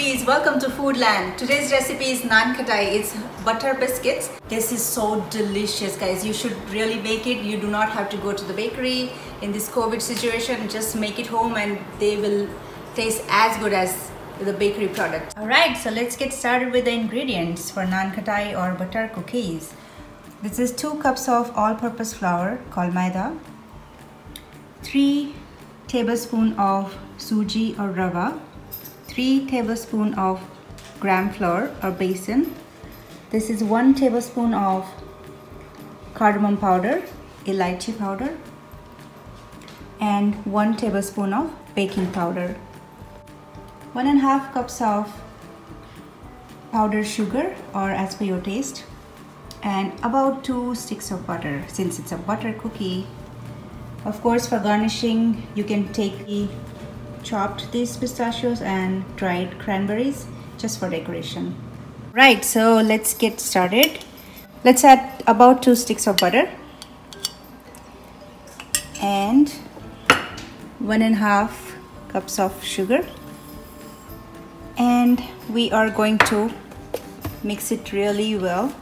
foodies, welcome to Foodland. Today's recipe is Nan Khatai. It's butter biscuits. This is so delicious, guys. You should really make it. You do not have to go to the bakery in this COVID situation. Just make it home and they will taste as good as the bakery product. Alright, so let's get started with the ingredients for Nan Khatai or butter cookies. This is 2 cups of all-purpose flour called maida, 3 tablespoons of suji or rava, 3 tablespoons of gram flour or besan. This is 1 tablespoon of cardamom powder, elaichi powder, and 1 tablespoon of baking powder. 1.5 cups of powdered sugar or as per your taste, and about 2 sticks of butter since it's a butter cookie. Of course, for garnishing you can take the chopped these pistachios and dried cranberries just for decoration. Right, so let's get started. Let's add about 2 sticks of butter and 1.5 cups of sugar, and we are going to mix it really well.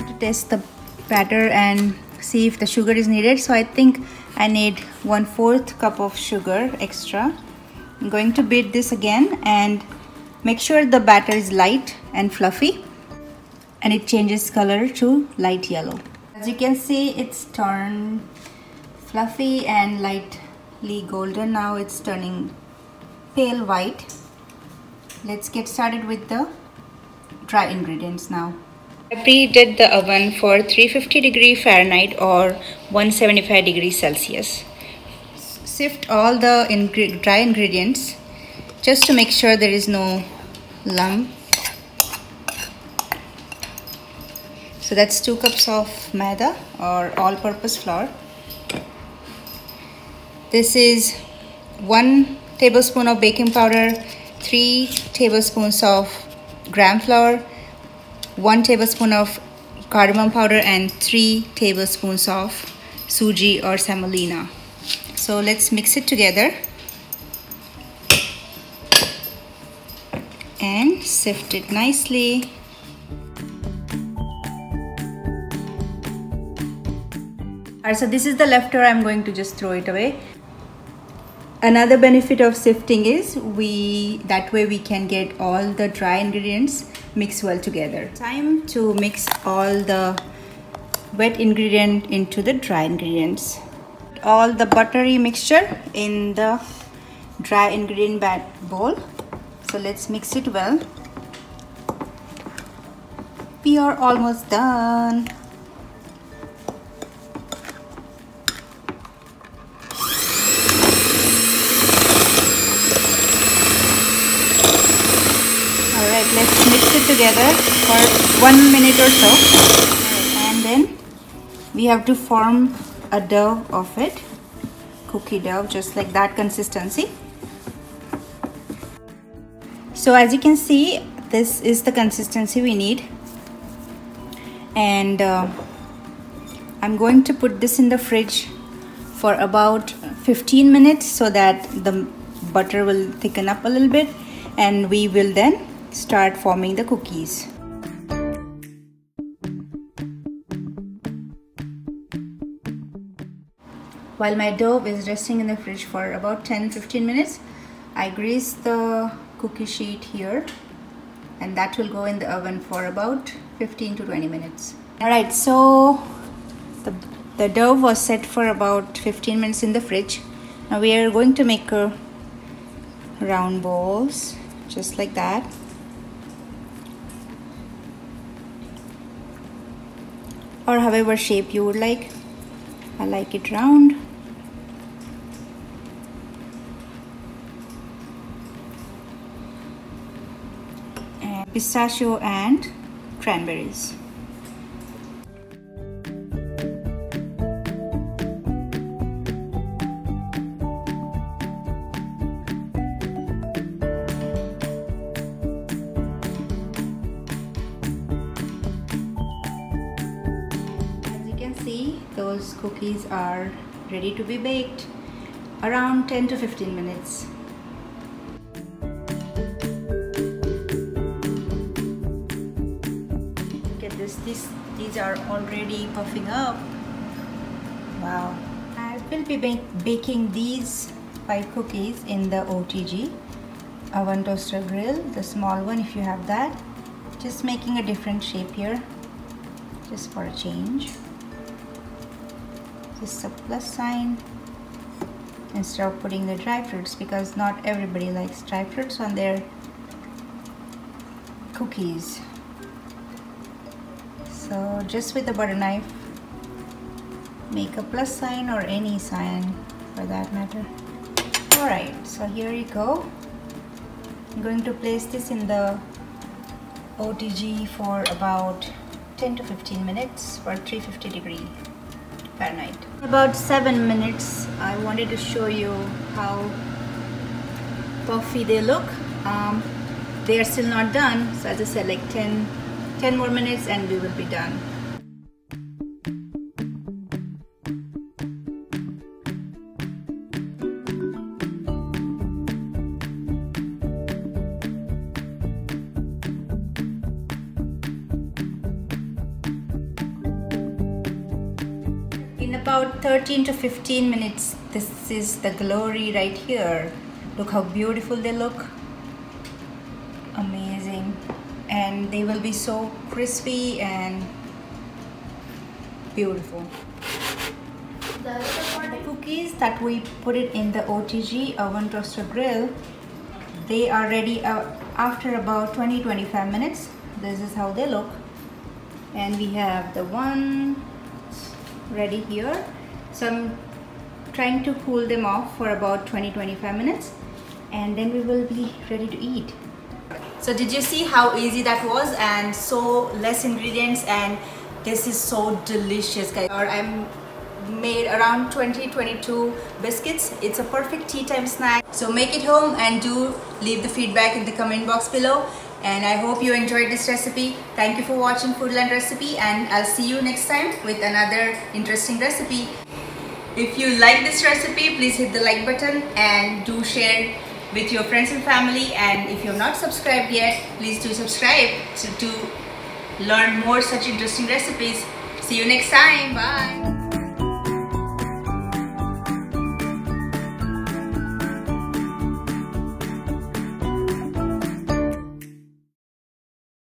To test the batter and see if the sugar is needed, so I think I need 1/4 cup of sugar extra. I'm going to beat this again and make sure the batter is light and fluffy and it changes color to light yellow. As you can see, it's turned fluffy and lightly golden. Now it's turning pale white. Let's get started with the dry ingredients now. I preheated the oven for 350°F or 175°C. Sift all the dry ingredients just to make sure there is no lump. So that's 2 cups of maida or all-purpose flour. This is 1 tablespoon of baking powder, 3 tablespoons of gram flour, 1 tablespoon of cardamom powder, and 3 tablespoons of suji or samolina. So let's mix it together and sift it nicely. Alright, so this is the leftover. I'm going to just throw it away. Another benefit of sifting is that way we can get all the dry ingredients mixed well together. Time to mix all the wet ingredient into the dry ingredients. All the buttery mixture in the dry ingredient bowl. So let's mix it well. We are almost done. Alright, let's mix it together for 1 minute or so. And then we have to form a dough of it, cookie dough, just like that consistency. So as you can see, this is the consistency we need, and I'm going to put this in the fridge for about 15 minutes so that the butter will thicken up a little bit, and we will then start forming the cookies. While my dough is resting in the fridge for about 10-15 minutes, I grease the cookie sheet here, and that will go in the oven for about 15 to 20 minutes. Alright, so the dough was set for about 15 minutes in the fridge. Now we are going to make round balls, just like that. Or however shape you would like. I like it round. And pistachio and cranberries. Those cookies are ready to be baked. around 10 to 15 minutes. Look at this, these are already puffing up. Wow. I will be baking these 5 cookies in the OTG, oven toaster grill, the small one if you have that. Just making a different shape here, just for a change. Just a plus sign instead of putting the dry fruits, because not everybody likes dry fruits on their cookies. So just with the butter knife, make a plus sign or any sign for that matter. Alright, so here you go. I'm going to place this in the OTG for about 10 to 15 minutes for 350 Fahrenheit. About 7 minutes, I wanted to show you how puffy they look. They are still not done, so as I said, like 10 more minutes and we will be done. In about 13 to 15 minutes, this is the glory right here. Look how beautiful they look. Amazing. And they will be so crispy and beautiful. The cookies that we put it in the OTG, oven toaster grill, they are ready after about 20-25 minutes. This is how they look. And we have the one ready here. So I'm trying to cool them off for about 20-25 minutes and then we will be ready to eat. So did you see how easy that was, and so less ingredients, and this is so delicious, guys. I'm made around 20-22 biscuits. It's a perfect tea time snack. So make it home and do leave the feedback in the comment box below. And I hope you enjoyed this recipe. Thank you for watching Foodland Recipe, and I'll see you next time with another interesting recipe. If you like this recipe, please hit the like button and do share with your friends and family. And if you're not subscribed yet, please do subscribe to learn more such interesting recipes. See you next time. Bye.